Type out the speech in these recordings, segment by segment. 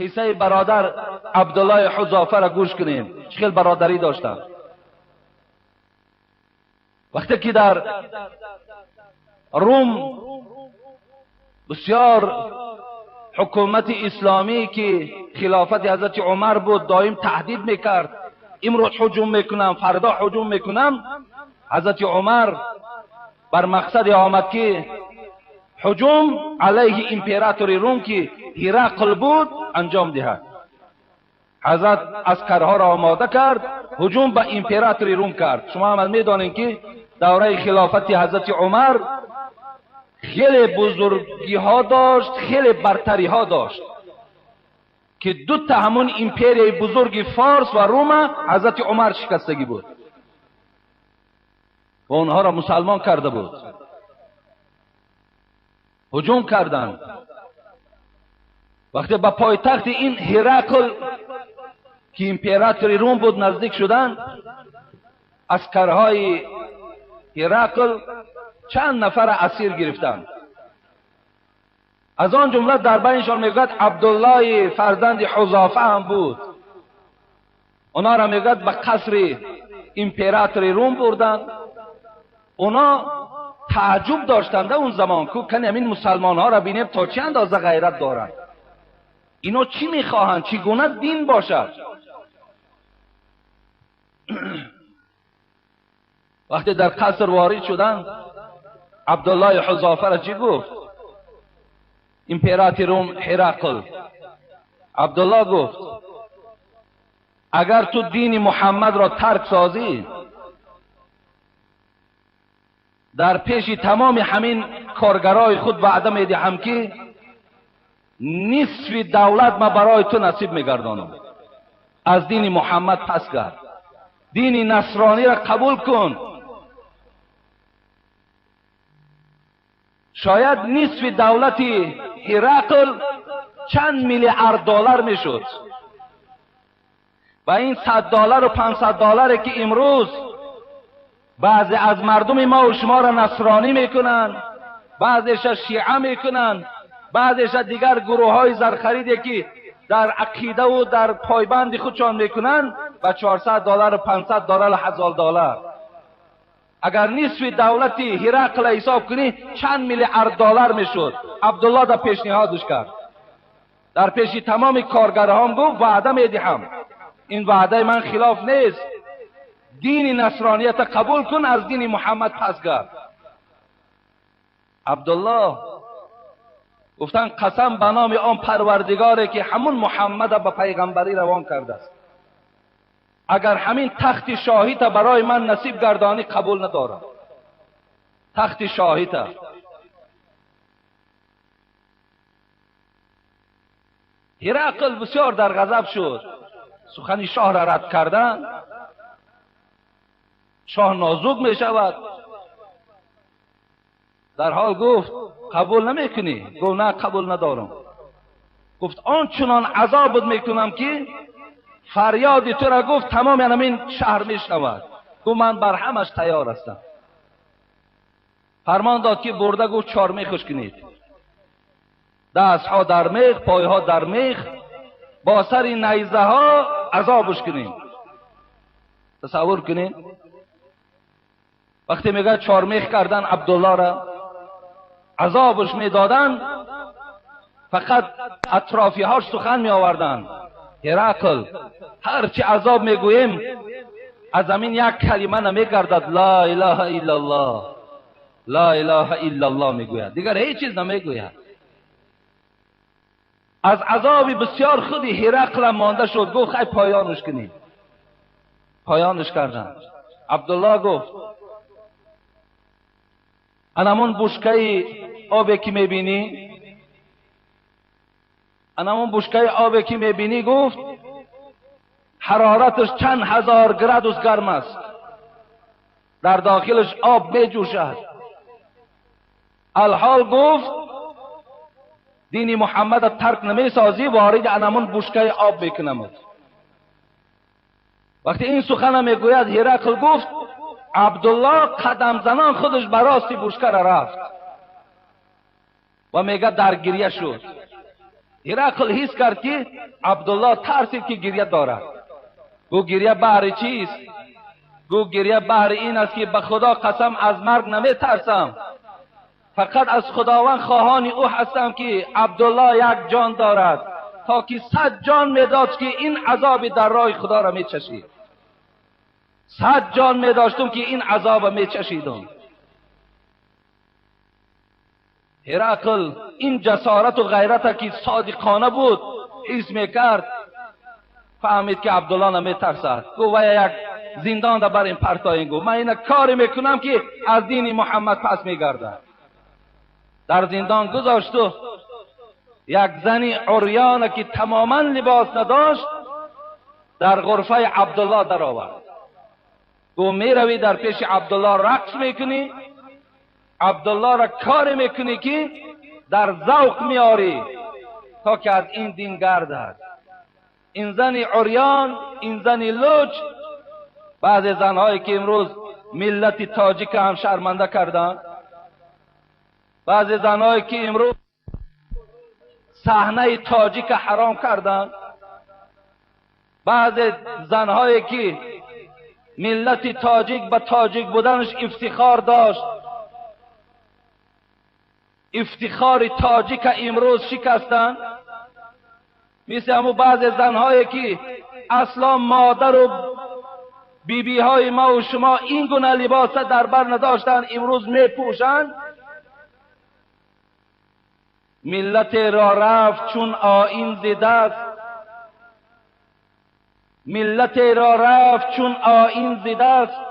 قصه برادر عبدالله حذافه را گوش کنیم. چقدر برادری داشتن. وقتی که در روم بسیار حکومت اسلامی که خلافت حضرت عمر بود دائم تهدید میکرد، امروز هجوم میکنم، فردا هجوم میکنم، حضرت عمر بر مقصد آمد که هجوم علیه امپراتور روم که هرقل بود انجام دهد. حضرت عسکرها را آماده کرد، هجوم به امپراتور روم کرد. شما هم میدانید که دوره خلافت حضرت عمر خیلی بزرگی ها داشت، خیلی برتری ها داشت که دو تا همون امپریای بزرگ فارس و روم حضرت عمر شکستگی بود و اونها را مسلمان کرده بود. هجوم کردند. وقتی به پایتخت این هرقل که امپراتور روم بود نزدیک شدند، عسکرهای هرقل چند نفر اسیر گرفتند. از آن جمله در بینشان میگوید عبدالله فرزند حذافه هم بود. اونا را میگوید به قصر امپراتور روم بردند. اونا تعجب داشتند اون زمان که کنی همین مسلمان ها را بینیم تا چه اندازه غیرت دارند، اینا چی میخواهند، چگونه دین باشد. وقتی در قصر وارد شدند، عبدالله حذافه را چی گفت؟ امپراتور روم هرقل. عبدالله گفت اگر تو دین محمد را ترک سازی، در پیش تمام همین کارگرای خود وعده میدهم که نصف دولت ما برای تو نصیب میگردانم. از دین محمد پس گرد، دین نصرانی را قبول کن. شاید نصف دولت هرقل چند میلیارد دلار میشد و این $100 و $500 که امروز بعضی از مردم ما و شما را نصرانی میکنن، بعضیش شیعه میکنن، بعضیش دیگر گروه های زرخریدی که در عقیده و در پایبند خودشان میکنن و $400 و $500 و $1000. اگر نصف دولت هرقل حساب کنی چند میلیارد دلار میشد. عبدالله در پیشنهادش کرد، در پیش تمام کارگران گفت وعده میدهم، این وعده من خلاف نیست، دین نصرانیت قبول کن، از دین محمد پس گرد. عبدالله گفتن قسم به نام آن پروردگاری که همون محمد به پیغمبری روان کرده است، اگر همین تخت شاهی تا برای من نصیب گردانی قبول ندارم. تخت شاهی تا. هرقل بسیار در غضب شد، سخن شاه را رد کردن. شاه نازک می شود، در حال گفت قبول نمیکنی؟ گفت نه قبول ندارم. گفت آنچنان عذاب میکنم که فریاد تو را گفت تمام همین شهر میشنود. گفت من بر همش تیار هستم. فرمان داد که برده گفت 4 میخش کنید، دست ها در میخ، پای ها در میخ، با سر نیزه ها عذابش کنید. تصور کنید وقتی میگه 4 میخ کردن عبدالله را عذابش میدادن، فقط اطرافی هاش سخن می آوردن. هرقل هرچی عذاب میگوییم از همین یک کلمه نمیگردد، لا اله الا الله، لا اله الا الله میگوید، دیگر هیچ چیز نمیگوید. از عذاب بسیار خودی هرقل مانده شد. گفت خیلی پایانش کنید. پایانش کردن. عبدالله گفت انمون بشکه آبی که میبینی، انمون بشکه آبی که میبینی، گفت حرارتش چند هزار گرادوس گرم است، در داخلش آب میجوشد. الحال گفت دین محمد ترک نمیسازی، وارد انمون بشکه آب میکنم. وقتی این سخن میگوید هرقل گفت عبدالله قدم زنان خودش براستی بشکه را رفت و میگه در گریه شد. هرقل حس کرد که عبدالله ترسید که گریه دارد. گو گریه بهر چیست؟ گو گریه بهر این است که به خدا قسم از مرگ نمی ترسم، فقط از خداوند خواهان او هستم که عبدالله یک جان دارد، تا که 100 جان میداد که این عذاب در راه خدا را میچشید. 100 جان میداشتم که این عذاب میچشیدم. هرقل این جسارت و غیرت که صادقانه بود حس میکرد، فهمید که عبدالله نمیترسد. گو و یک زندان دا بریم پرتاین. گو من این کاری میکنم که از دین محمد پس میگردم. در زندان گذاشت و یک زنی عریان که تماما لباس نداشت در غرفه عبدالله در آورد. گو میروی در پیش عبدالله رقص میکنی، عبدالله را کار میکنی که در ذوق میاری تا که از این دین گردد. این زن عریان، این زن لوچ، بعض زنهایی که امروز ملت تاجیک هم شرمنده کردن، بعض زنهایی که امروز صحنه تاجیک حرام کردن، بعض زنهایی که ملت تاجیک به تاجیک بودنش افتخار داشت، افتخار تاجیک امروز شکستن. مثل همون بعض زنهایی که اصلا مادر و بیبی های ما و شما این گونه لباس در بر نداشتن، امروز می پوشند. ملت را رفت چون آیین ز دست، ملت را رفت چون آیین ز دست،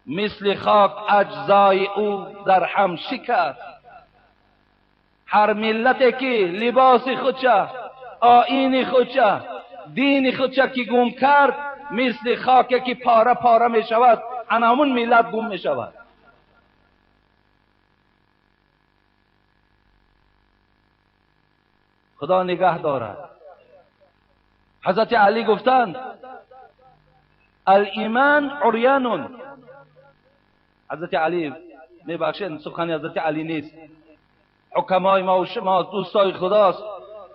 مثل خاک اجزای او در هم شکست. هر ملت که لباس خودشه، آیین خودشه، دین خودشه که گم کرد، مثل خاک که پاره پاره می شود، همون ملت گم می شود. خدا نگه دارد. حضرت علی گفتند الایمان عریان. حضرت علی، میبخشید سخن حضرت علی نیست، حکمای ما و شما دوستای خداست.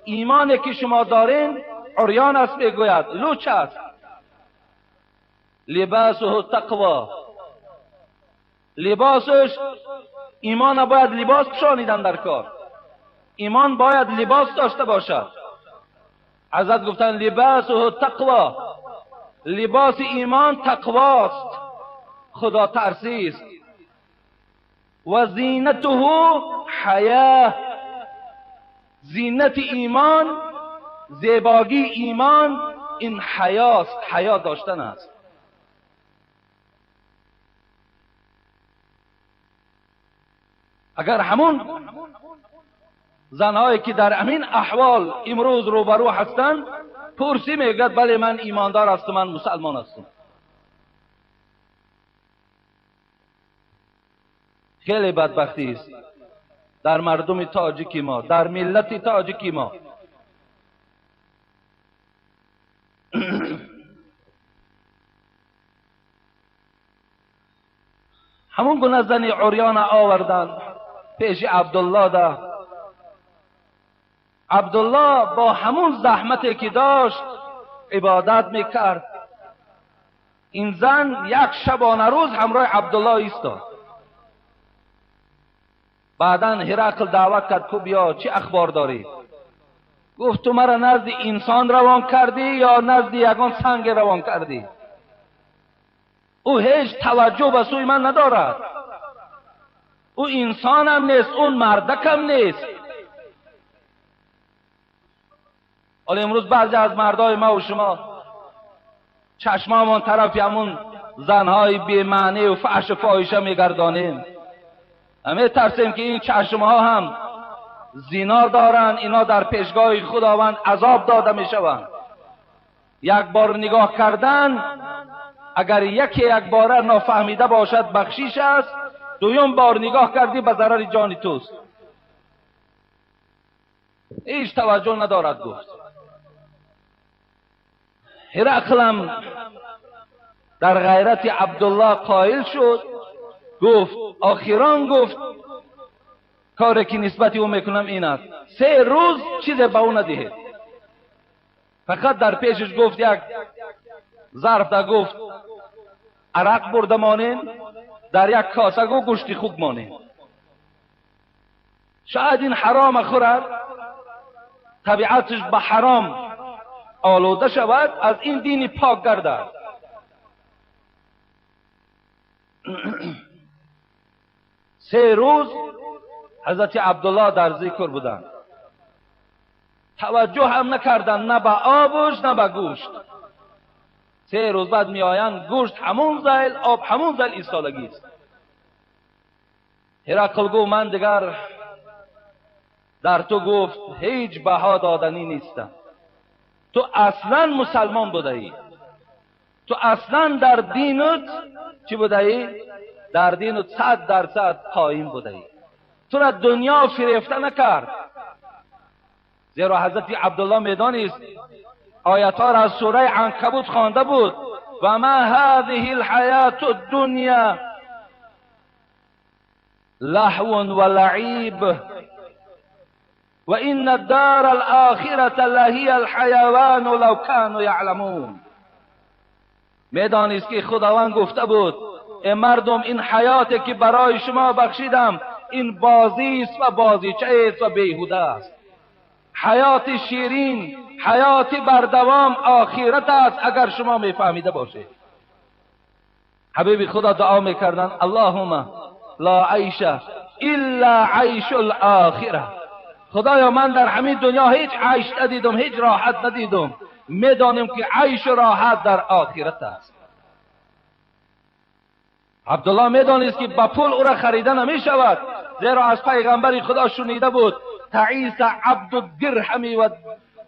ایمانی که شما دارین عریان است، میگوید لوچ است. لباسه تقوا، لباسش ایمان. باید لباس پوشانیدن در کار، ایمان باید لباس داشته باشد. حضرت گفتن لباسه تقوا، لباس ایمان تقواست، خدا ترسی است. و زینته حیا، زینت ایمان، زیبایی ایمان این حیاست، حیا داشتن است. اگر همون زنهایی که در همین احوال امروز روبرو هستند پرسی میگد بله من ایماندار هستم، من مسلمان هستم، خیلی بدبختی است در مردم تاجیکی ما، در ملت تاجیکی ما. همون گونه زن عریان آوردن پیش عبدالله ده. عبدالله با همون زحمتی که داشت عبادت میکرد. این زن یک شبانه روز همراه عبدالله ایستاد. بعداً هرقل دعوت کرد که بیا چه اخبار داری؟ گفت تو مرا نزد انسان روان کردی یا نزد یگان سنگ روان کردی؟ او هیچ توجه به سوی من ندارد. او انسان هم نیست، اون مردک هم نیست. حالا امروز بعضی از مردای ما و شما چشمامون طرف همون زنهای بی معنی و فحش و فاحشه میگردانیم. همه ترسیم که این چشمها هم زنا دارن، اینا در پیشگاه خداوند عذاب داده میشوند. یک بار نگاه کردن اگر یک بار نافهمیده باشد بخشیش است، دویم بار نگاه کردی به ضرر جان توست. هیچ توجه ندارد. گفت هرقل در غیرت عبدالله قائل شد. گفت آخران گفت کاری که نسبت او میکنم این است 3 روز چیز به او ندهید. فقط در پیشش گفت یک ظرف در گفت عرق برده مانین، در یک کاسه گو گوشت خوک مانین. شاید این حرام خورد، طبیعتش به حرام آلوده شود، از این دین پاک گردد. سه روز حضرت عبدالله در ذکر بودند، توجه هم نکردند نه به آبش نه به گوشت. 3 روز بعد می آیند گوشت همون زیل، آب همون زیل ایستادگی است. هرقل گفت من دیگر در تو گفت هیچ بها دادنی نیستم. تو اصلا مسلمان بوده ای، تو اصلا در دینت چی بوده ای؟ در دینت 100% قایم بوده ای. تو را دنیا فریفته نکرد. زیرا حضرت عبدالله میدانست آیات ها را از سوره عنکبوت خوانده بود و ما هذه الحیات الدنیا لهو و لعیب و این الدار الاخرة لهی الحیوان لو كانوا یعلمون. میدانست که خداوند گفته بود ای مردم این حیاتی که برای شما بخشیدم این بازی است و بازیچه است و بیهوده است. حیات شیرین، حیات بردوام آخرت است اگر شما میفهمیده باشید. حبیب خدا دعا میکردن اللهم لا عیش الا عیش الاخره. خدایا من در همین دنیا هیچ عیش ندیدم، هیچ راحت ندیدم، میدانم که عیش و راحت در آخرت است. عبدالله میدانست که با پول او را خریده نمی شود، زیرا از پیغمبر خدا شنیده بود تعیس عبد الدرهم و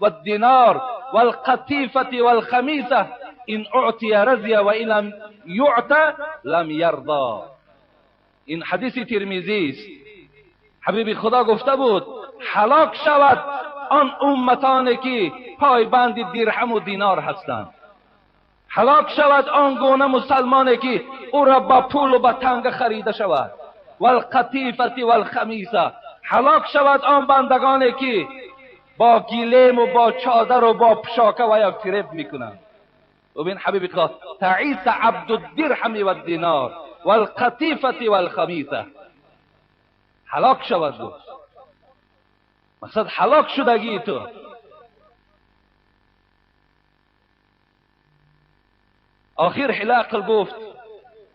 الدینار و القطیفه و الخمیسه این اعطی رضی و این لم یعط لم یرضا. این حدیث ترمذی است. حبیب خدا گفته بود هلاک شود آن امتانی که پایبند درهم و دینار هستند. هلاک شود آن گونه مسلمانی که او را با پول و با تنگ خریده شود. والقطیفه والخمیسه. هلاک شود آن بندگانی که با گلیم و با چادر و با پشاکه و یک فریب میکنند. ببین حبیب خدا تعیس عبد الدرهم و الدینار والقطیفه والخمیسه. هلاک شود گفت. مقصد هلاک شدگی تو. آخر هرقل گفت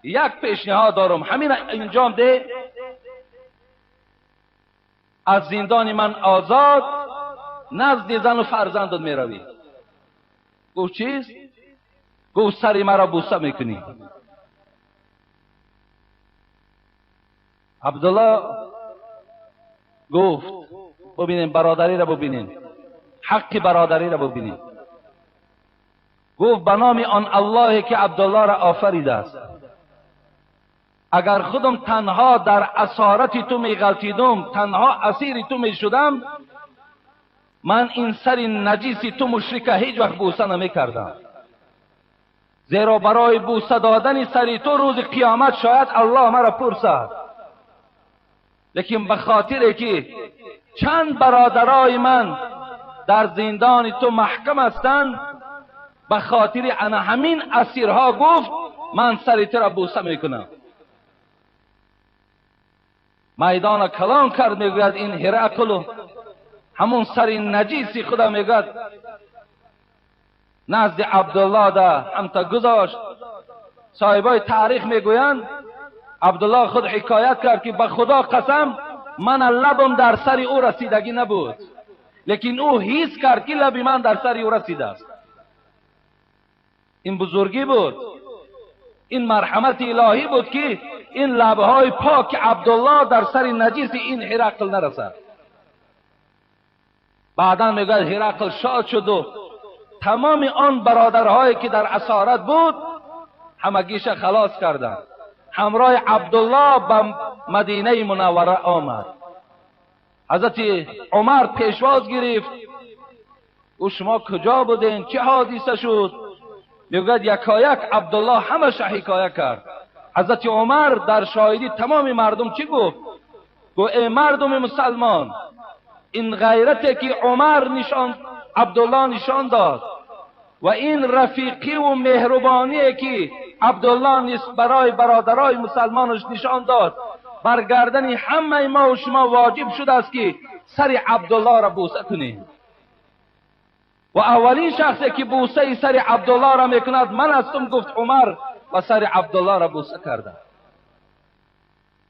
یک پیشنهاد دارم، همین انجام ده، از زندان من آزاد نزد زن و فرزندت می روی. گفت چیست؟ گفت سری مرا بوسه میکنی. عبدالله گفت ببینیم برادری را ببینیم، حق برادری را ببینیم. گفت به نام آن الله که عبدالله را آفریده است، اگر خودم تنها در اسارت تو می غلطیدم، تنها اسیر تو می شدم، من این سر نجیسی تو مشرک هیچ وقت بوسه نمی کردم. زیرا برای بوسه دادن سری تو روز قیامت شاید الله مرا پرسد. لیکن به خاطر که چند برادرای من در زندان تو محکم هستند، به خاطر انا همین اسیرها گفت من سری تو را بوسه میکنم. میدان کلام کرد، میگوید این هرقل همون سر نجیسی خدا میگوید نزد عبدالله ده همتا گذاشت. صاحبای تاریخ میگویند عبدالله خود حکایت کرد که به خدا قسم من لبم در سر او رسیدگی نبود، لیکن او حس کرد که لب من در سر او رسیده است. این بزرگی بود، این مرحمت الهی بود که این لبهای پاک عبدالله در سر نجیس این هرقل نرسد. بعدا میگه هرقل شاد شد و تمام آن برادرهایی که در اسارت بود همگیش خلاص کردند. همراه عبدالله به مدینه منوره آمد. حضرت عمر پیشواز گرفت و شما کجا بودین؟ چه حادثه شد؟ میگوید یکایک عبدالله همه حکایت کرد. حضرت عمر در شاهدی تمام مردم چی گفت؟ گو ای مردم مسلمان، این غیرتی که عبدالله نشان داد و این رفیقی و مهربانی که عبدالله برای برادرای مسلمانش نشان داد، برگردن همه ما و شما واجب شده است که سر عبدالله را بوسه کنیم. و اولین شخصی که بوسه سر عبدالله را میکند من هستم، گفت عمر، و سر عبدالله را بوسه کرده.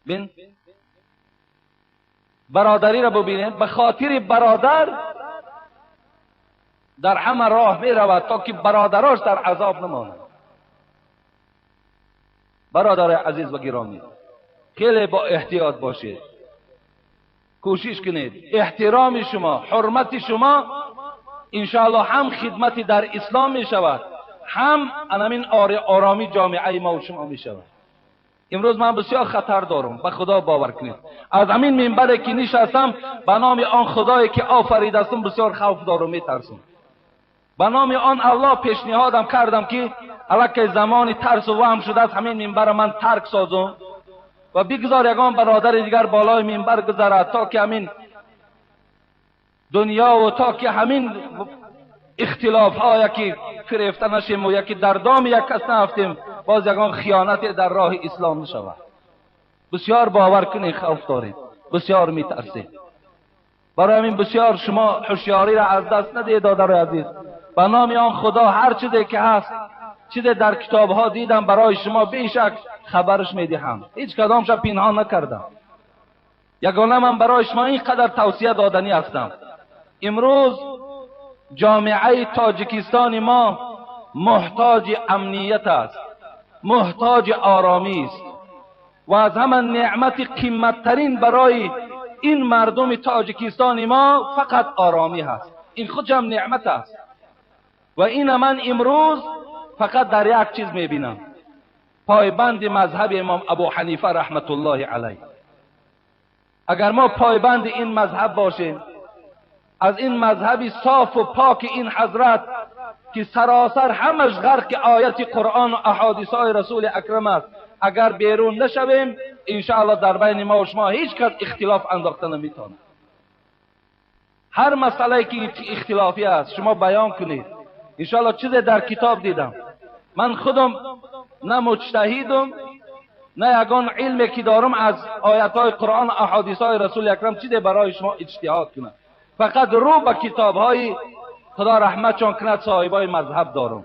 بین برادری را ببینید، به خاطر برادر در همه راه می رود تا که برادراش در عذاب نماند. برادر عزیز و گرامی، خیلی با احتیاط باشید، کوشش کنید احترام شما، حرمت شما انشاءالله هم خدمتی در اسلام می شود، هم همین آرامی جامعه ما و شما می شود. امروز من بسیار خطر دارم، به خدا باور کنید. از همین منبری که نشستم به نام آن خدایی که آفریده استم بسیار خوف دارم، می ترسم. به نام آن الله پیشنهادم کردم که الکی زمانی ترس و وهم شده است، همین منبر من ترک سازم و بگذار یگان برادر دیگر بالای منبر گذرد تا که همین دنیا و تا که همین اختلاف ها یکی فریفته نشیم و یکی در دام یک کس نفتیم، باز یگان خیانت در راه اسلام نشود. بسیار باور کنید خوف دارید، بسیار میترسید. برای همین بسیار شما هوشیاری را از دست ندهید دادر عزیز. به نام آن خدا هر چیزی که هست، چیزی در کتاب ها دیدم برای شما بیشک خبرش میدهم، هیچ کدامش پنهان نکردم. یگانه من برای شما اینقدر توصیه دادنی هستم. امروز جامعه تاجیکستان ما محتاج امنیت است، محتاج آرامی است و از همان نعمت قیمتترین برای این مردم تاجیکستان ما فقط آرامی هست. این خود هم نعمت است و این من امروز فقط در یک چیز میبینم، پایبند مذهب امام ابو حنیفه رحمت الله علیه. اگر ما پایبند این مذهب باشیم، از این مذهب صاف و پاک این حضرت که سراسر همش غرق آیت قرآن و احادیث های رسول اکرم است، اگر بیرون نشویم انشاءالله در بین ما و شما هیچ کس اختلاف انداخته نمیتونه. هر مسئله که اختلافی است شما بیان کنید. انشاءالله چیزی در کتاب دیدم، من خودم نه مجتهدم نه یگان علمی که دارم از آیت های قرآن و احادیث های رسول اکرم چیزی برای شما اجتهاد کنم، فقط رو به کتاب های خدا رحمتشان کند صاحبای مذهب دارم.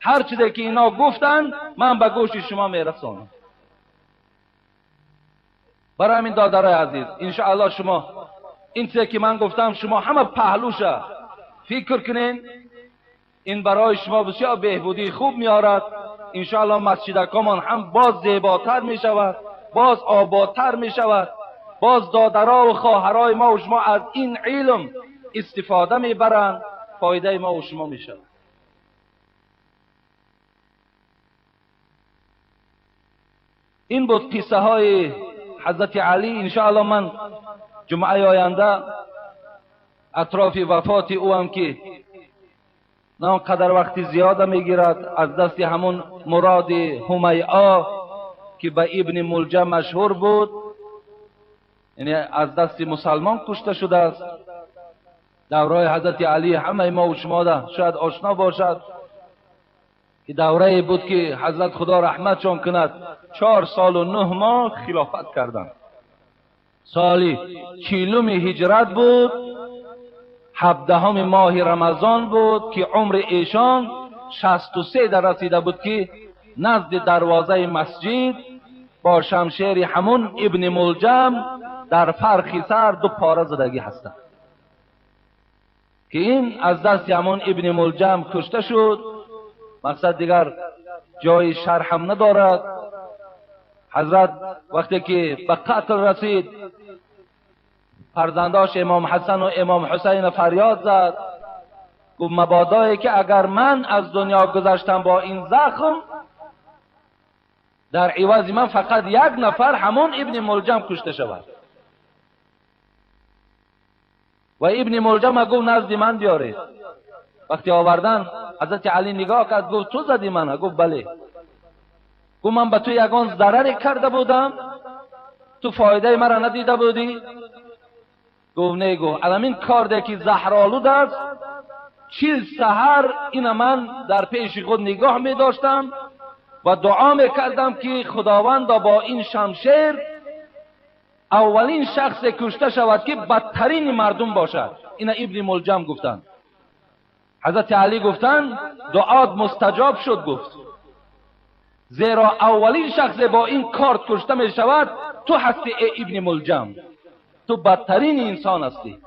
هر چیزی که اینا گفتن من به گوش شما میرسانم. برای همین دادرای عزیز انشاءالله شما این چیزی که من گفتم شما همه پهلوش فکر کنین، این برای شما بسیار بهبودی خوب میارد. انشاءالله مسجدکمان هم باز زیباتر می شود، باز آبادتر می شود، باز دادرها و خواهرای ما و شما از این علم استفاده می برند، فایده ما و شما می شود. این بود قصه های حضرت علی. انشاءالله من جمعه آینده اطراف وفات او هم که نه قدر وقتی زیاده میگیرد، از دست همون مراد همیعه که به ابن ملجم مشهور بود، یعنی از دست مسلمان کشته شده است. دوره حضرت علی همه ما و شما ده شاید آشنا باشد که دوره بود که حضرت خدا رحمتشان کند 4 سال و 9 ماه خلافت کردند. سالی 40 هجرت بود، 17 ماه رمضان بود که عمر ایشان 63 در رسیده بود که نزد دروازه مسجد با شمشیر همون ابن ملجم در فرخ سر 2 پاره زدگی هستند که این از دست همون ابن ملجم کشته شد. مقصد دیگر جای شرح هم ندارد. حضرت وقتی که به قتل رسید فرزنداش امام حسن و امام حسین فریاد زد، گفت مبادایی که اگر من از دنیا گذشتم با این زخم، در عوض من فقط 1 نفر همون ابن ملجم کشته شود. و ابن ملجم گفت نزد من بیارید. وقتی آوردن حضرت علی نگاه کرد، گفت تو زدی من؟ گفت بله. گفت من به تو یگان ضرری کرده بودم؟ گفت بله. گفت خب تو فایده مرا ندیده بودی؟ گفت نه. گفت الان این کار ده که زهرآلود است، 40 سحر این من در پیش خود نگاه می داشتم و دعا می کردم که خداوندا با این شمشیر اولین شخص کشته شود که بدترین مردم باشد. این ابن ملجم گفتند. حضرت علی گفتند دعات مستجاب شد. گفت زیرا اولین شخص با این کار کشته می شود تو هستی ای ابن ملجم، تو بدترین انسان هستی.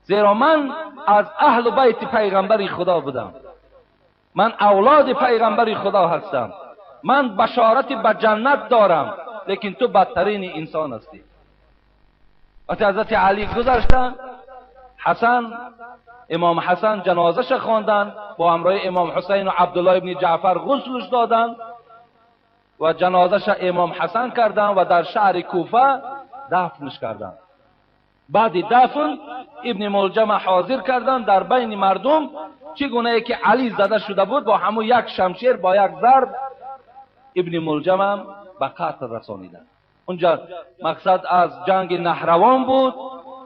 زیرا من از اهل بیت پیغمبر خدا بودم، من اولاد پیغمبر خدا هستم، من بشارت به جنت دارم، لیکن تو بدترین انسان هستی. وقتی حضرت علی گذشتن، امام حسن جنازش خواندن، با همراه امام حسین و عبدالله ابن جعفر غسلش دادن و جنازش امام حسن کردن و در شهر کوفه دفنش کردن. بعد دفن ابن ملجم حاضر کردن در بین مردم چگونه که علی زده شده بود، با همون یک شمشیر با یک ضرب ابن ملجم هم به قتل رسانیدن. اونجا مقصد از جنگ نهروان بود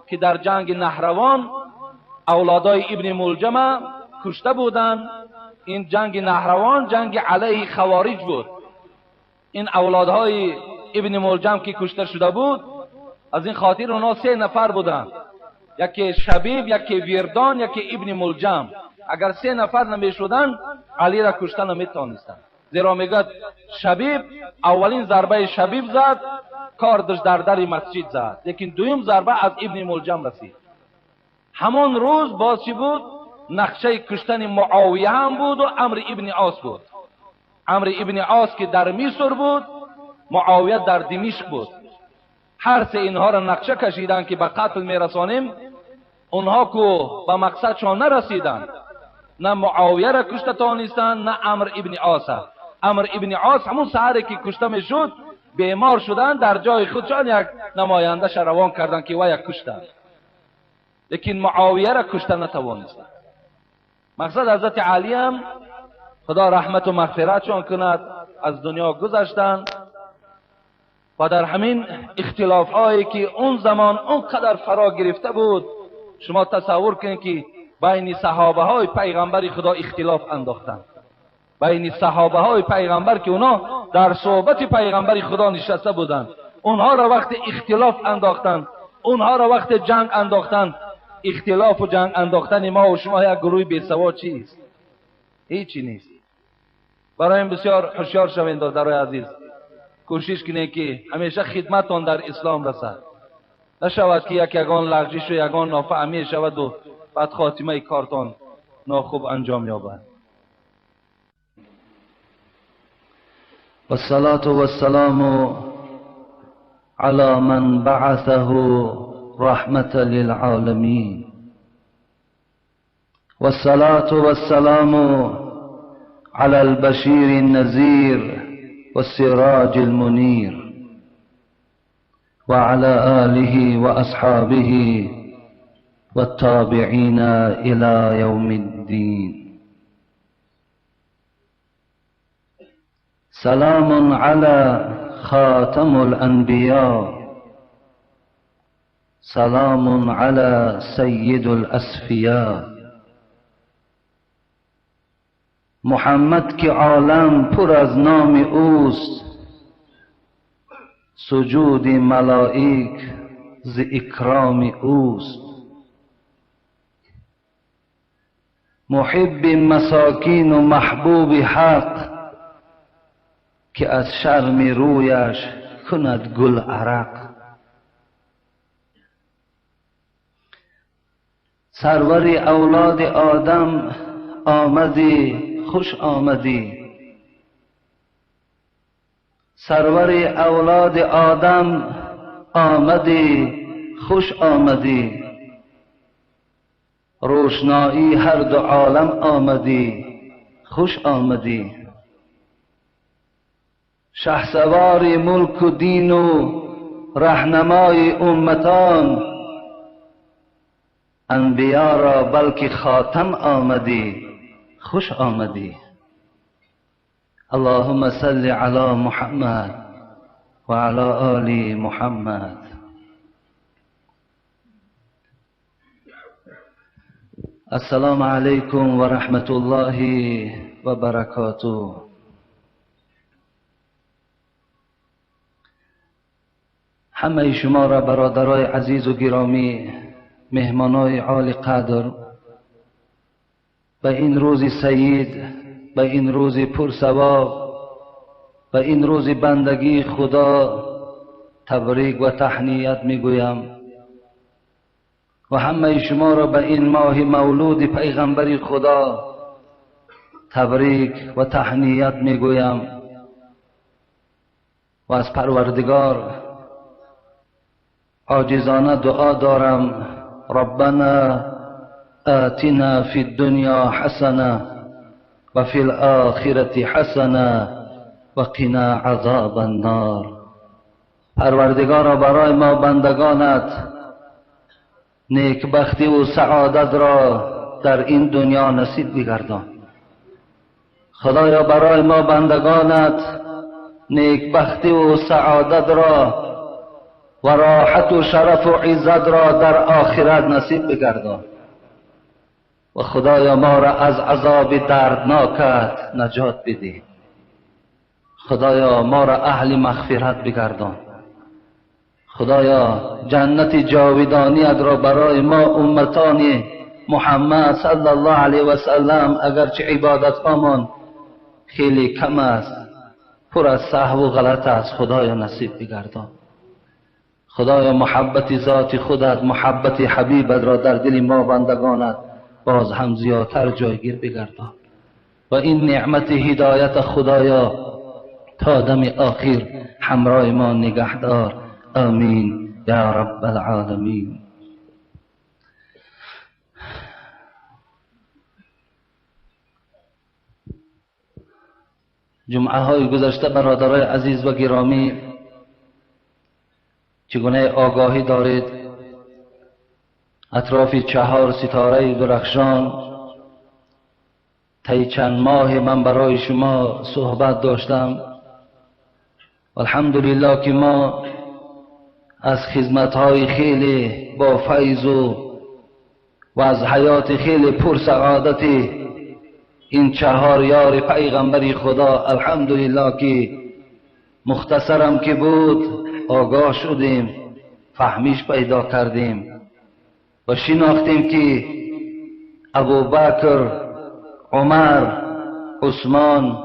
که در جنگ نهروان اولادای ابن ملجم کشته بودند. این جنگ نهروان جنگ علیه خوارج بود. این اولادهای ابن ملجم که کشته شده بود، از این خاطر اونا 3 نفر بودند، یکی شبیب، یکی ویردان، یکی ابن ملجم. اگر 3 نفر نمی شدن علی را کشته نمی توانستند. زیرا میگه شبیب اولین ضربه شبیب زد، کاردش در مسجد زد، لیکن دویم ضربه از ابن ملجم رسید. همان روز باز چی بود؟ نقشه کشتن معاویه هم بود و عمرو ابن عاص بود. عمرو ابن عاص که در مصر بود، معاویه در دمشق بود. هر 3 اینها را نقشه کشیدن که به قتل میرسانیم. اونها که به مقصدشان نرسیدن، نه معاویه را کشته توانستند نه عمرو ابن عاص. عمرو ابن عاص همون سحری که کشته میشد بیمار شدن، در جای خودشان یک نماینده روان کردن که وی کشتند، لیکن معاویه را کشته نتوانستند. مقصد حضرت علی هم خدا رحمت و مغفرتشان کند از دنیا گذشتند و در همین اختلاف هایی که اون زمان اونقدر فرا گرفته بود، شما تصور کنید که بین صحابه های پیغمبر خدا اختلاف انداختند. بین صحابه های پیغمبر که اونا در صحبت پیغمبر خدا نشسته بودند، اونها را وقت اختلاف انداختند، اونها را وقت جنگ انداختند. اختلاف و جنگ انداختن ما و شما یک گروه بی‌سواد چیست؟ هیچی نیست. برای این بسیار هوشیار شوید دادرای عزیز. کوشش کنید که همیشه خدمتتان در اسلام رسد. نشود که یگان لغزش و یگان نافهمی شود و بعد خاتمه کارتان ناخوب انجام یابد. والصلاة والسلام على من بعثه رحمة للعالمين، والصلاة والسلام على البشير النذير والسراج المنير، وعلى آله وأصحابه والتابعين إلى يوم الدين. سلام على خاتم الأنبياء، سلام على سيد الأصفياء، محمد که عالم پر از نام اوست، سجود ملائک ز اکرام اوست. محب مساکین و محبوب حق، که از شرم رویش کند گل عرق. سرور اولاد آدم آمدی خوش آمدی، سرور اولاد آدم آمدی خوش آمدی. روشنایی هر دو عالم آمدی خوش آمدی. شهسوار ملک و دین و رهنمای امتان، انبیا را بلکه خاتم آمدی خوش آمدی. اللهم صل علی محمد وعلى آل محمد. السلام علیکم و رحمت الله و برکاته. همه شما را برادرای عزیز و گرامی، مهمانای عالی قدر، به این روز سعید، به این روز پرثواب، به این روز بندگی خدا تبریک و تهنیت میگویم و همه شما را به این ماه مولود پیغمبر خدا تبریک و تهنیت میگویم و از پروردگار عاجزانه دعا دارم: ربنا آتنا فی الدنیا حسنه و فی الاخرة حسنه و قنا عذاب النار. پروردگارا برای ما بندگانت نیکبختی و سعادت را در این دنیا نصیب بگردان. خدایا برای ما بندگانت نیکبختی و سعادت را و راحت و شرف و عزت را در آخرت نصیب بگردان و خدایا ما را از عذاب دردناکت نجات بده. خدایا ما را اهل مغفرت بگردان. خدایا جنت جاودانیت را برای ما امتان محمد صلی الله علیه و سلم، اگرچه عبادت هامان خیلی کم است، پر از سهو و غلط است، خدایا نصیب بگردان. خدایا محبت ذات خودت، محبت حبیبت را در دل ما بندگانت باز هم زیادتر جایگیر بگردان و این نعمت هدایت خدایا تا دم آخر همراه ما نگهدار. آمین یا رب العالمین. جمعه های گذشته برادرای عزیز و گرامی، چگونه آگاهی دارید اطراف 4 ستاره درخشان طی چند ماه من برای شما صحبت داشتم. الحمدلله که ما از خدمت‌های خیلی با فیض و از حیات خیلی پر سعادت این 4 یار پیغمبر خدا الحمدلله که مختصرم که بود آگاه شدیم، فهمیش پیدا کردیم و شناختیم که ابوبکر، عمر، عثمان،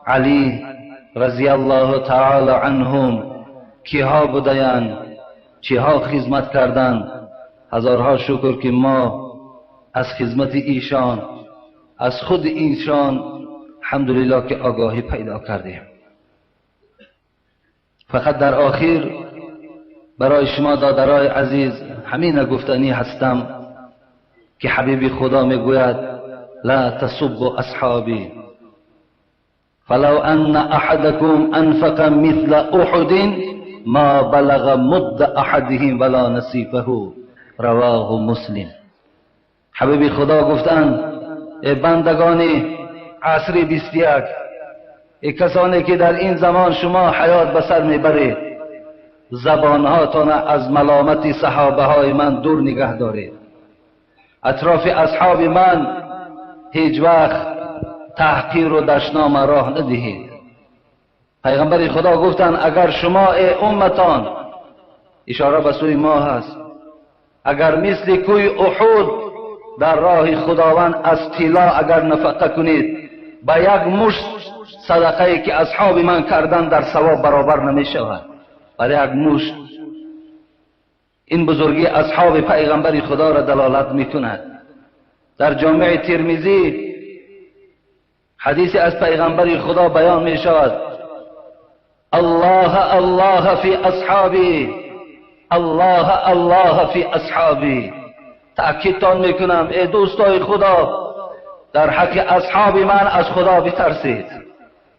علی رضی الله تعالی عنهم کیها بودند، چیها خدمت کردند. هزارها شکر که ما از خدمت ایشان، از خود ایشان الحمدلله که آگاهی پیدا کردیم. فقط در آخر برای شما دادرای عزیز همین گفتنی هستم که حبیب خدا میگوید: لا تسبوا اصحابی فلو ان احدكم انفق مثل احد ما بلغ مد احدهم ولا نصیفه. رواه مسلم. حبیب خدا گفتند: ای بندگان عصر 21، ای کسانی که در این زمان شما حیات به سر میبرید، زبانهاتان از ملامت صحابه های من دور نگه دارید. اطراف اصحاب من هیچ وقت تحقیر و دشنام راه ندهید. پیغمبر خدا گفتند: اگر شما ای امتان، اشاره به سوی ما هست، اگر مثل کوی احد در راه خداوند از طلا اگر نفقه کنید، با یک مشت صدقه که اصحاب من کردن در ثواب برابر نمی شود. برای یک مشت. این بزرگی اصحاب پیغمبر خدا را دلالت می کند. در جامع ترمذی حدیث از پیغمبر خدا بیان می شود: الله الله فی اصحابی، الله الله فی اصحابی. تأکیدتان میکنم ای دوستای خدا، در حق اصحاب من از خدا بترسید.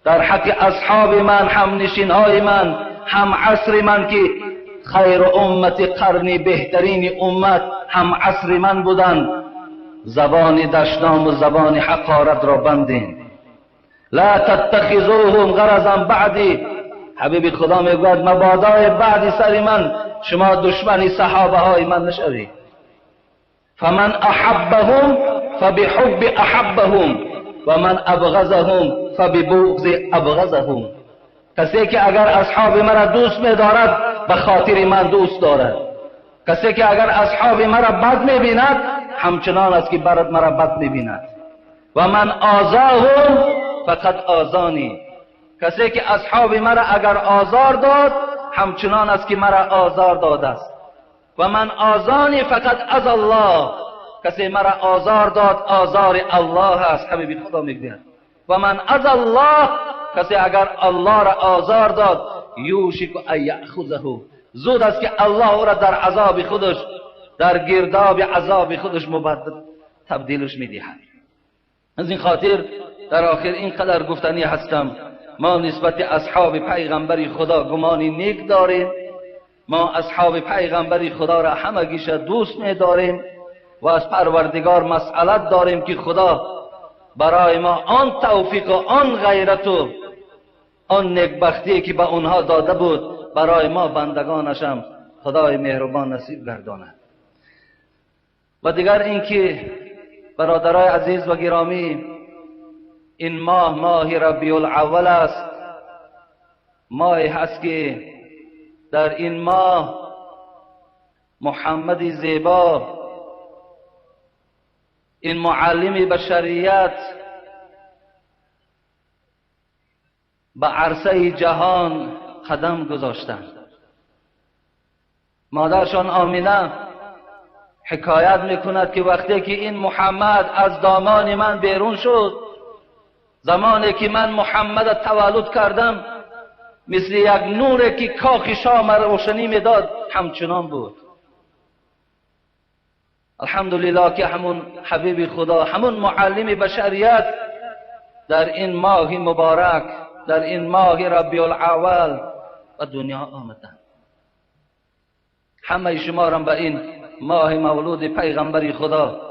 در حق اصحاب من، هم نشینهای من، هم عصر من که خیر امت قرنی، بهترین امت هم عصر من بودند، زبان دشنام و زبان حقارت را بندین. لا تتخذوهم غرضا بعدی، حبیب خدا میگوید مبادا بعد سر من شما دشمنی صحابه های من نشوید. فمن احبهم فبحب احبهم و من ابغضهم فببغض ابغضهم. کسی که اگر اصحاب مرا دوست می‌دارد به خاطر من دوست دارد. کسی که اگر اصحاب مرا بد می‌بیند همچنان است که مرا بد می‌بیند. و من آذاهم فقط آذانی. کسی که اصحاب مرا اگر آزار داد همچنان است که مرا آزار داده است. و من آذانی فقط از الله. کسی مرا آزار داد آزار الله است. حبیب خدا میگوید و من از الله. کسی اگر الله را آزار داد یوشک ان یأخذه، زود است که الله او را در عذاب خودش، در گرداب عذاب خودش تبدیلش میدهد. از این خاطر در آخر اینقدر گفتنی هستم، ما نسبت اصحاب پیغمبر خدا گمانی نیک داریم. ما اصحاب پیغمبر خدا را همگیش دوست می‌داریم و از پروردگار مسئلت داریم که خدا برای ما آن توفیق و آن غیرت و آن نیکبختی که به اونها داده بود برای ما بندگانش هم خدای مهربان نصیب گرداند. و دیگر اینکه برادرای عزیز و گرامی، این ماه ربیع الاول است. ماهی هست که در این ماه محمد زیبا، این معلم بشریت، به عرصه جهان قدم گذاشتند. مادرشان آمینه حکایت میکند که وقتی که این محمد از دامان من بیرون شد، زمانی که من محمد تولد کردم، مثل یک نوری که کاخ شام را روشنی میداد همچنان بود. الحمدلله که همون حبیب خدا، همون معلم بشریت در این ماه مبارک، در این ماه ربیع الاول به دنیا آمدند. همه شما را به این ماه مولود پیغمبر خدا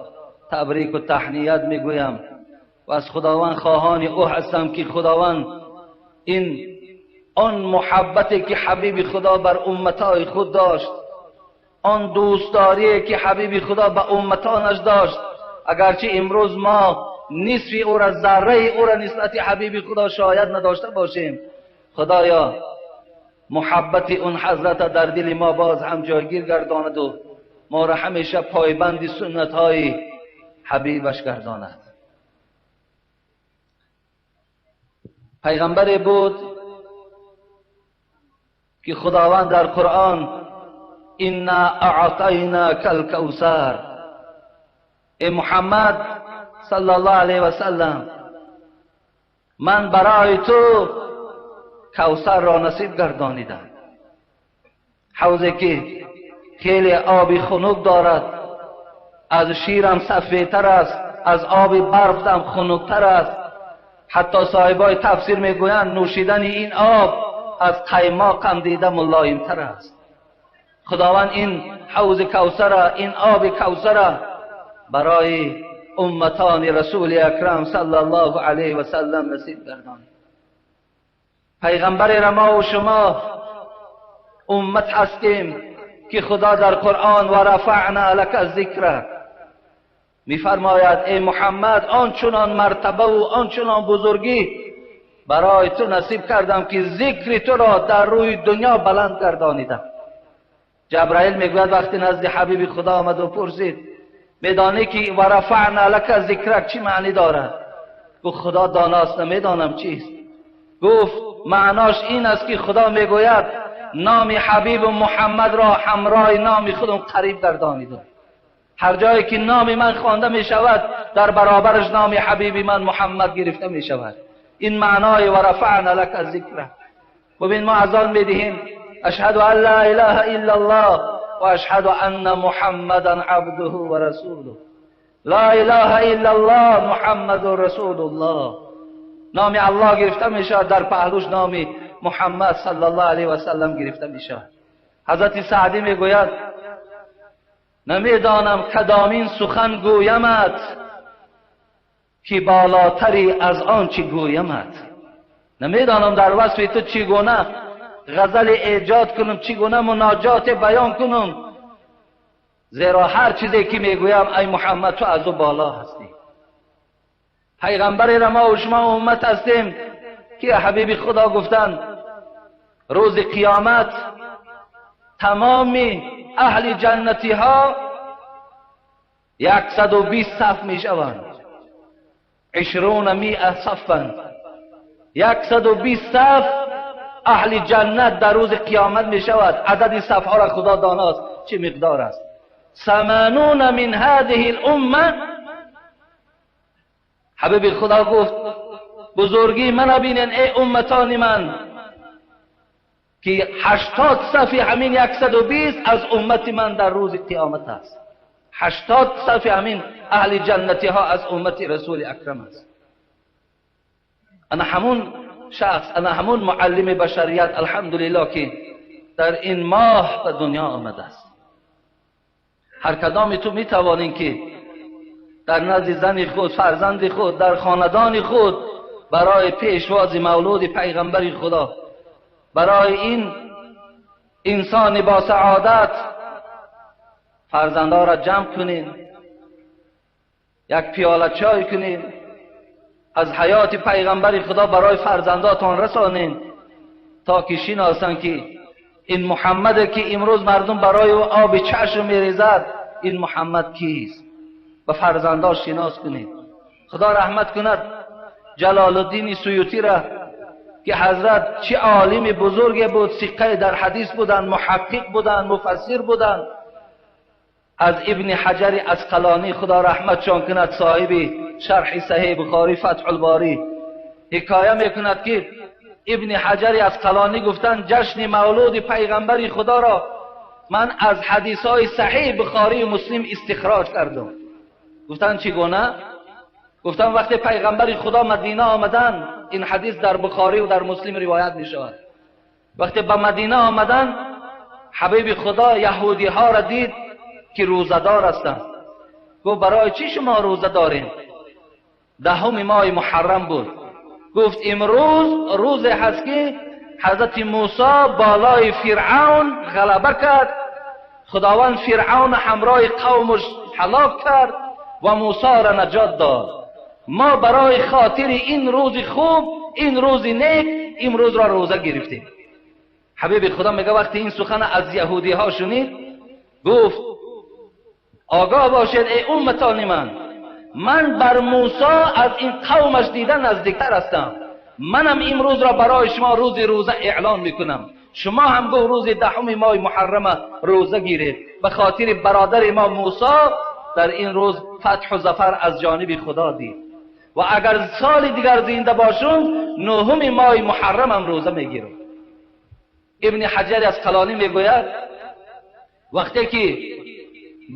تبریک و تهنیت میگویم و از خداوند خواهان او هستم که خداوند این آن محبتی که حبیب خدا بر امتای خود داشت، آن دوستداری که حبیب خدا به امتانش داشت، اگرچه امروز ما نصف او را، ذره او را نسبت حبیب خدا شاید نداشته باشیم، خدایا محبت اون حضرت در دل ما باز هم جایگیر گرداند و ما را همیشه پایبند سنت های حبیبش گرداند. پیغمبری بود که خداوند در قرآن انا اعطیناک الکوثر، ای محمد صلی الله علیه و سلم، من برای تو کوثر را نصیب گردانیدم. حوضی که خیلی آبی خنک دارد، از شیرم سفیدتر است، از آب برف هم خنکتر است. حتی صاحبای تفسیر میگویند نوشیدن این آب از قیماق هم دیده ملایمتر است. خداوند این حوض کوثر، این آب کوثر برای امتان رسول اکرم صلی الله علیه و سلم نصیب گردانید. پیغمبر ما و شما امت هستیم که خدا در قرآن و رفعنا لک الذکر میفرماید ای محمد آنچنان مرتبه و آنچنان بزرگی برای تو نصیب کردم که ذکر تو را در روی دنیا بلند گردانیدم. جبرائیل میگوید وقتی نزد حبیب خدا آمد و پرسید میدانی که و رفعنا لک ذکرک چی معنی دارد؟ گفت خدا داناست، نمیدانم چیست. گفت معناش این است که خدا میگوید نام حبیب محمد را همراه نام خودم قریب گردانیدم. هر جایی که نام من خوانده می شود در برابرش نام حبیب من محمد گرفته می شود. این معنای و رفعنا لک الذکر. ببین ما از آن می دهیم اشهد ان لا اله الا الله و اشهد ان محمدا عبده و رسوله. لا اله الا الله محمد رسول الله. نام الله گرفته می شود، در پهلوش نام محمد صلی الله علیه و سلم گرفته می شود. حضرت سعدی می گوید نمیدانم کدامین سخن گویمت که بالاتری از آن چی گویمت. نمیدانم در وصف تو چگونه غزل ایجاد کنم، چگونه مناجات بیان کنم، زیرا هر چیزی که میگویم ای محمد تو از او بالا هستی. پیغمبری را ما و شما امت هستیم که حبیب خدا گفتند روز قیامت تمام اهل جنتی ها 120 صف می شوند، 20 صفا، 120 صف اهل جنت در روز قیامت می شود. عدد صف ها را خدا داناست چه مقدار است. 80 من هذه الامه، حبیب خدا گفت بزرگی من بینن ای امتان من که 80 صف همین 120 از امت من در روز قیامت است. 80 صف همین اهل جنتی ها از امت رسول اکرم است. انا همون شخص، انا همون معلم بشریت الحمدلله که در این ماه به دنیا آمده است. هر کدام تو می توانین که در نزد زن خود، فرزند خود، در خاندان خود برای پیشواز مولود پیغمبر خدا، برای این انسان با سعادت فرزندها را جمع کنین، یک پیاله چای کنین، از حیات پیغمبر خدا برای فرزنداتان رسانین تا که شناسن که این محمد که امروز مردم برای او آب چشم میریزد این محمد کیست. و فرزندان شناس کنید. خدا رحمت کند جلال الدین سیوطی را که حضرت چه عالم بزرگی بود، ثقه در حدیث بودند، محقق بودند، مفسر بودند. از ابن حجر عسقلانی خدا رحمتشان کند صاحب شرح صحیح بخاری فتح الباری حکایه میکند که ابن حجر عسقلانی گفتند جشن مولود پیغمبر خدا را من از حدیثهای صحیح بخاری و مسلم استخراج کردم. گفتند چگونه؟ گفتند وقتی پیغمبر خدا مدینه آمدن، این حدیث در بخاری و در مسلم روایت می شود، وقتی به مدینه آمدن حبیب خدا یهودی ها را دید که روزدار هستند. گفت برای چی شما روزه دارین؟ 10 ماه محرم بود. گفت امروز روزی هست که حضرت موسی بالای فرعون غلبه کرد، خداوند فرعون همراه قومش هلاک کرد و موسی را نجات داد. ما برای خاطر این روز خوب، این روز نیک، امروز را روزه گرفتیم. حبیب خدا میگه وقتی این سخن از یهودی ها شنید گفت آگاه باشید ای امتان من بر موسی از این قومش دیدن نزدیکتر هستم. منم امروز را برای شما روز روزه اعلان میکنم. شما هم گو روز 10 ماه محرم روزه گیرید به خاطر برادر ما موسی در این روز فتح و ظفر از جانب خدا دید و اگر سال دیگر زنده باشون 9 ماه محرم هم روزه میگیرم. ابن حجر عسقلانی میگوید وقتی که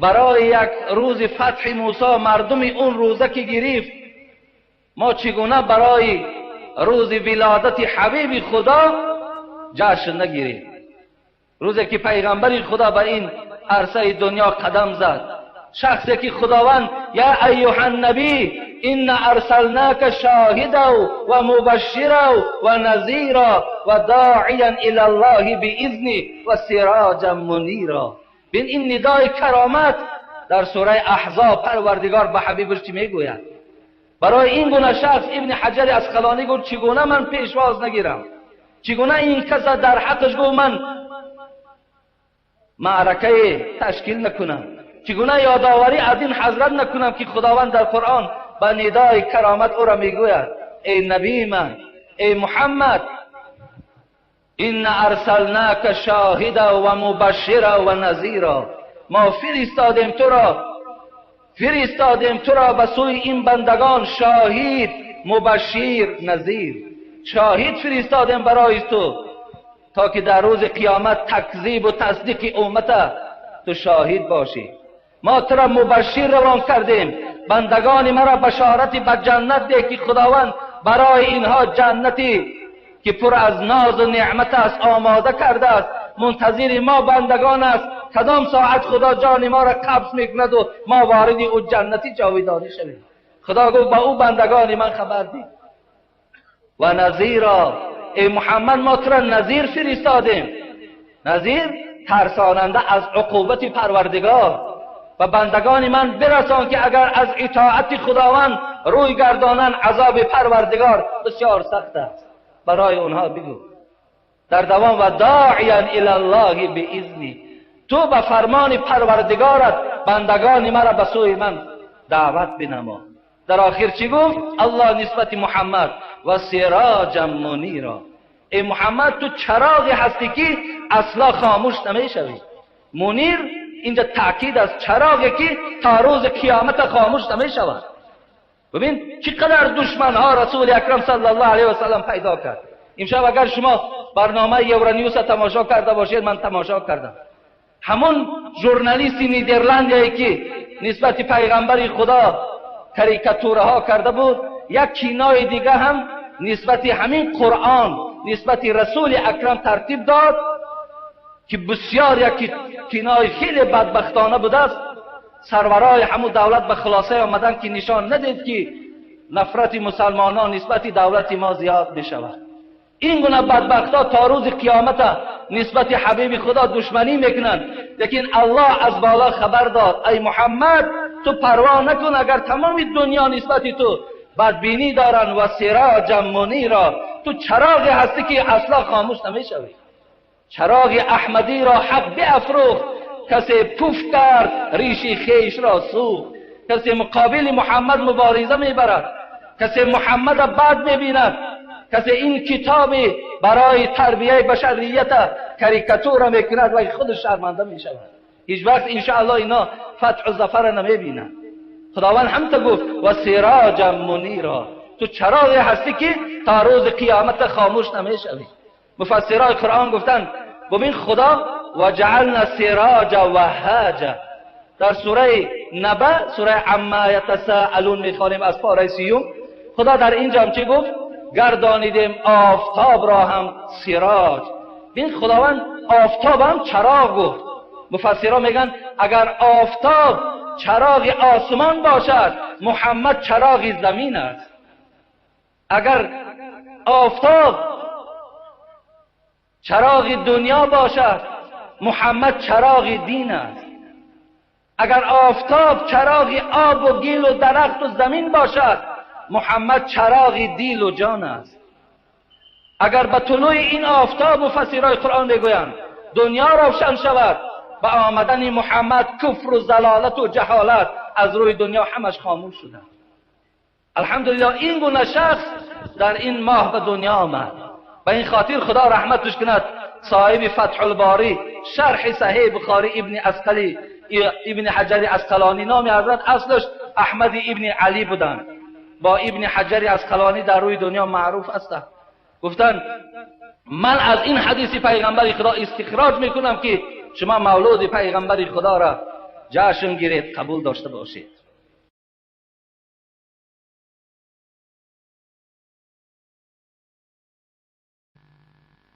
برای یک روز فتح موسی مردم اون روزه که گرفت، ما چگونه برای روز ولادت حبیب خدا جشن نگیریم؟ روزی که پیغمبر خدا به این عرصه دنیا قدم زد، شخصی که خداوند یا ایها النبی ان ارسلناک شاهدا و مبشرا و نذیرا و داعیا الی الله باذنه و سراجا منیرا. بین این ندای کرامت در سوره احزاب پروردگار به حبیبش چی میگوید؟ برای این گونه شخص ابن حجر عسقلانی گفت چگونه من پیشواز نگیرم؟ چگونه این کس در حقش گفت من معرکه تشکیل نکنم؟ چگونه یادآوری از این حضرت نکنم که خداوند در قرآن به ندای کرامت او را میگوید ای نبی من، ای محمد این ارسلناک شاهدا و مبشرا و نذیرا. ما فرستادیم تو را به سوی این بندگان شاهد، مبشر، نذیر. شاهد فرستادیم برای تو تا که در روز قیامت تکذیب و تصدیق امت تو شاهد باشی. ما تو را مبشر روان کردیم، بندگان مرا بشارت به جنت ده که خداوند برای اینها جنتی که پر از ناز و نعمت است آماده کرده است، منتظر ما بندگان است کدام ساعت خدا جان ما را قبض میکند و ما وارد او جنتی جاودانه شویم. خدا گفت با او بندگان من خبر ده. و نذیرا ای محمد ما تو را نذیر فرستادیم، نذیر ترساننده از عقوبت پروردگار و بندگان من برسان که اگر از اطاعت خداوند روی گردانن عذاب پروردگار بسیار سخت است. برای اونها بگو در دوام و داعیا الی الله باذنی، تو به فرمان پروردگارت بندگان مرا به سوی من دعوت بنما. در آخر چی گفت الله نسبت محمد؟ و سراجا منیرا، ای محمد تو چراغی هستی که اصلا خاموش نمیشوی. منیر اینجا تاکید از چراغی که تا روز قیامت خاموش نمیشود. ببین چقدر دشمن ها رسول اکرم صلی الله علیه و سلم پیدا کرد. امشب اگر شما برنامه یورانیوس تماشا کرده باشید، من تماشا کردم، همون ژورنالیست نیدرلندی که نسبت پیغمبر خدا کاریکاتوره ها کرده بود، یک کینای دیگه هم نسبت همین قرآن نسبت رسول اکرم ترتیب داد که بسیار یک کینای خیلی بدبختانه بود است. سرورای همون دولت به خلاصه آمدن که نشان ندید که نفرت مسلمانان نسبت دولت ما زیاد بشود. این گونه بدبختا تا روز قیامت نسبت حبیب خدا دشمنی میکنند، لیکن الله از بالا خبر داد ای محمد تو پروا نکن اگر تمام دنیا نسبت تو بدبینی دارن و سراجا منیرا، تو چراغی هستی که اصلا خاموش نمیشوی. چراغ احمدی را حق بیافروخت، کسی پوف کرد ریشی خیش را سوخت. کسی مقابل محمد مبارزه میبرد، کسی محمد بد میبیند، کسی این کتاب برای تربیه بشریت کاریکاتور میکند و خودش شرمنده میشود. هیچ وقت انشاءالله اینا فتح و ظفر نمیبینند. خداوند هم تا گفت و سراجا منیرا، تو چراغی هستی که تا روز قیامت خاموش نمیشوی. مفسرای قرآن گفتن ببین خدا و جعلنا سراجا وهاجا، در سوره نبأ سوره عما یتساءلون میخوانیم از پاره 30، خدا در اینجا هم چی گفت؟ گردانیدیم آفتاب را هم سراج. این خداوند آفتاب هم چراغ گفت. مفسران میگن اگر آفتاب چراغ آسمان باشد، محمد چراغ زمین است. اگر آفتاب چراغ دنیا باشد، محمد چراغ دین است. اگر آفتاب چراغ آب و گل و درخت و زمین باشد، محمد چراغ دیل و جان است. اگر به طلوع این آفتاب مفسرای قرآن میگویند دنیا روشن شود، با آمدن محمد کفر و ضلالت و جهالت از روی دنیا همش خاموش شده. الحمدلله این گونه شخص در این ماه به دنیا آمد. به این خاطر خدا رحمتش کند صاحب فتح الباری شرح صحیح بخاری ابن حجر عسقلانی، نام حضرت اصلش احمد ابن علی بودند، با ابن حجر عسقلانی در روی دنیا معروف هستند. گفتن من از این حدیث پیغمبر خدا استخراج میکنم که شما مولود پیغمبر خدا را جشن گیرید، قبول داشته باشید.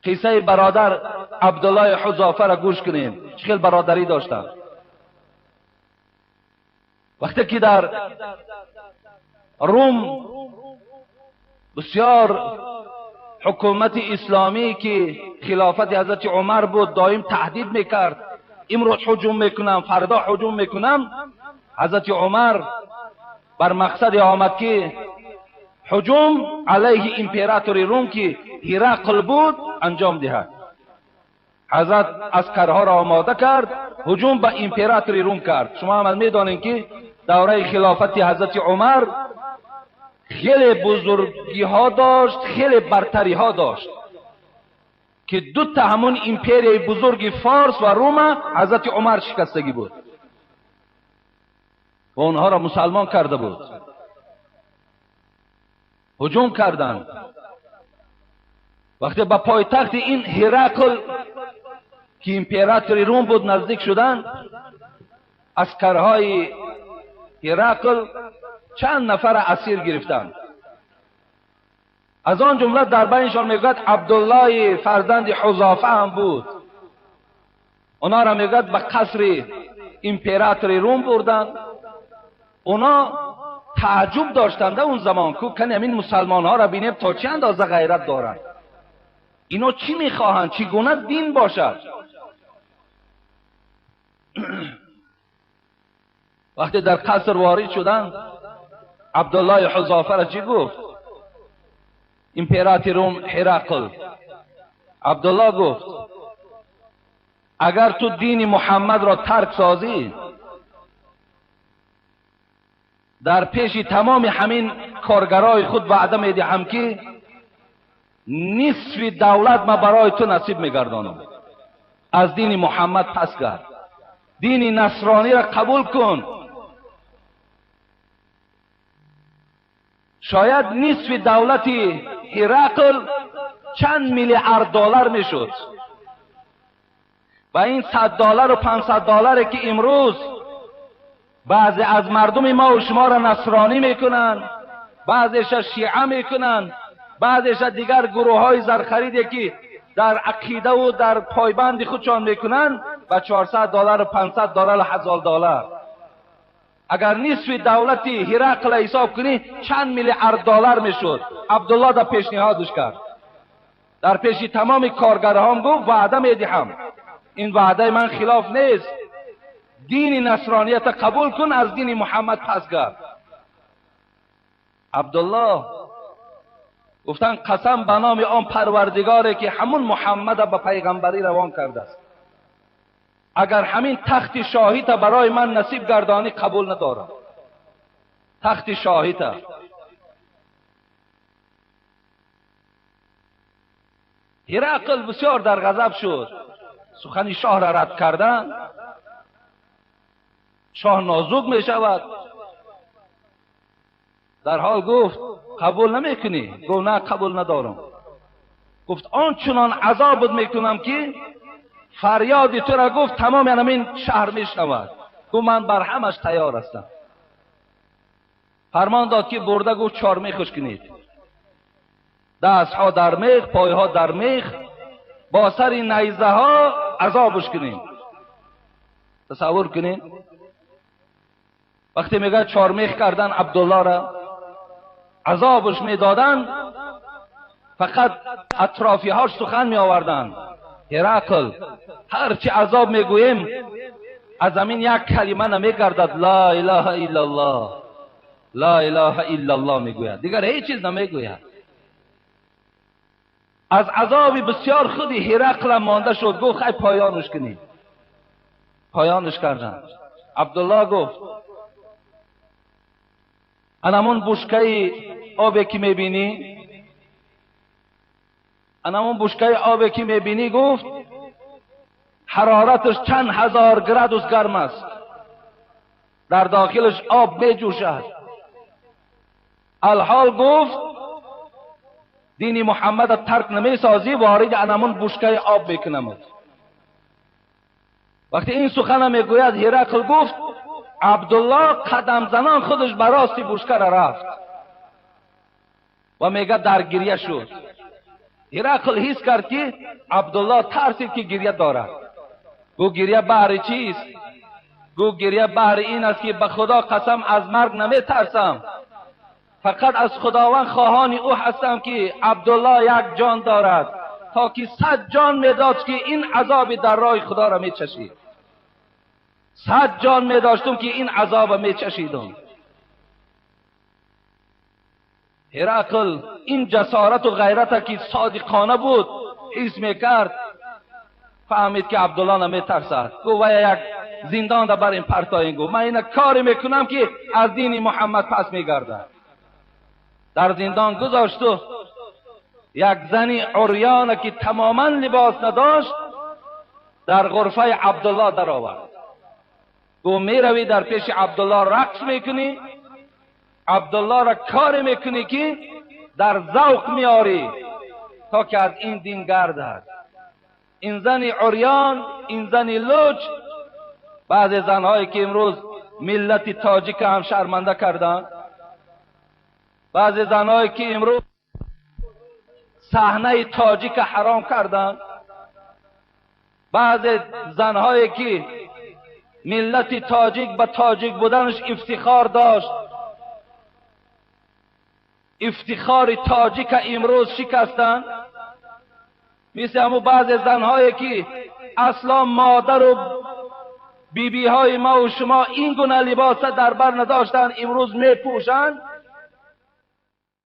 قصه برادر عبدالله حذافه را گوش کنیم. چه خیلی برادری داشتن. وقتی که در روم بسیار حکومت اسلامی که خلافت حضرت عمر بود دائم تهدید میکرد امروز هجوم میکنم فردا هجوم میکنم، حضرت عمر بر مقصد آمد که هجوم علیه امپراتور روم که هرقل بود انجام دهد. حضرت عسکرها را آماده کرد، هجوم به امپراتور روم کرد. شما هم میدانید که دوره خلافت حضرت عمر خیلی بزرگی ها داشت، خیلی برتری ها داشت که دو تا همون امپریای بزرگ فارس و روم حضرت عمر شکستگی بود و اونها را مسلمان کرده بود. هجوم کردند. وقتی به پایتخت این هرقل که امپراتور روم بود نزدیک شدند، عسکرهای هرقل چند نفر اسیر گرفتند. از آن جمله در بینشان میگوید عبدالله فرزند حذافه هم بود. اونا را میگوید به قصر امپراتور روم بردند. اونا تعجب داشتند اون زمان که کنی همین مسلمان ها را بینیم تا چه اندازه غیرت دارند. اینا چی میخواهند؟ چگونه دین باشد؟ وقتی در قصر وارد شدند، عبدالله حذافه را چی گفت؟ امپراتور روم هرقل. عبدالله گفت اگر تو دین محمد را ترک سازی، در پیش تمام همین کارگرای خود وعده میدهم که نصف دولت ما برای تو نصیب میگردانم. از دین محمد پس گرد، دین نصرانی را قبول کن. شاید نصف دولت هرقل چند میلیارد دلار میشد و این $100 و $500 که امروز بعضی از مردم ما و شما را نصرانی میکنن، بعضیش شیعه میکنن، بعضیش دیگر گروه های زرخریدی که در عقیده و در پایبند خودشان میکنن و $400 و $500 و $1000. اگر نصف دولت هرقل حساب کنی چند میلیارد دلار میشد. عبدالله در پیشنهادش کرد، در پیش تمام کارگران گفت وعده میدهم، این وعده من خلاف نیست، دین نصرانیت قبول کن، از دین محمد پس گرد. عبدالله گفتن قسم به نام آن پروردگاری که همون محمد به پیغمبری روان کرده است، اگر همین تخت شاهی تا برای من نصیب گردانی قبول ندارم. تخت شاهی تا. هرقل بسیار در غضب شد، سخن شاه را رد کردن. شاه نازک می شود، در حال گفت قبول نمیکنی؟ گفت نه قبول ندارم. گفت آنچنان عذاب میکنم که فریاد تو را گفت تمام همین شهر میشنود. گفت من بر همش تیار هستم. فرمان داد که برده گفت 4 میخش کنید، دست ها در میخ، پای ها در میخ، با سر نیزه ها عذابش کنید. تصور کنید وقتی میگه 4 میخ کردن عبدالله را عذابش میدادن، فقط اطرافی هاش سخن می آوردن. هرقل هرچی عذاب میگوییم از زمین یک کلمه نمیگردد، لا اله الا الله، لا اله الا الله میگوید، دیگر هیچ چیز نمیگوید. از عذاب بسیار خودی هرقل مانده شد. گفت خیلی پایانش کنید. پایانش کردن. عبدالله گفت انمون بشکه آبی که میبینی، انمون بشکه آبی که میبینی، گفت حرارتش چند هزار گرادوس گرم است، در داخلش آب میجوشد. الحال گفت دین محمد ترک نمیسازی، وارد انمون بشکه آب میکنم. وقتی این سخن میگوید هرقل گفت عبدالله قدم زنان خودش براستی بشکه را رفت و میگه در گریه شد. هرقل حس کرد که عبدالله ترسید که گریه دارد. گو گریه بهر چیست؟ گو گریه بهر این است که به خدا قسم از مرگ نمی ترسم، فقط از خداوند خواهان او هستم که عبدالله یک جان دارد، تا که 100 جان میداد که این عذاب در راه خدا را میچشید. 100 جان میداشتم که این عذاب میچشیدم. هرقل این جسارت و غیرت که صادقانه بود حس میکرد، فهمید که عبدالله نمیترسد. گفت یک زندان دا بریم پرتاین. گفت من این کاری میکنم که از دین محمد پس میگردد. در زندان گذاشت و یک زنی عریان که تماما لباس نداشت در غرفه عبدالله در آورد. گفت میروی در پیش عبدالله رقص میکنی، عبدالله را کاری میکنی که در ذوق میاری تا که از این دین گردد. این زن عریان، این زن لوچ، بعض زنهایی که امروز ملت تاجیک هم شرمنده کردن، بعض زنهایی که امروز صحنه تاجیک حرام کردن، بعض زنهایی که ملت تاجیک به تاجیک بودنش افتخار داشت، افتخار تاجیک امروز شکستن. مثل همون بعض زنهایی که اصلا مادر و بیبی های ما و شما این گونه لباس در بر نداشتن، امروز می پوشند.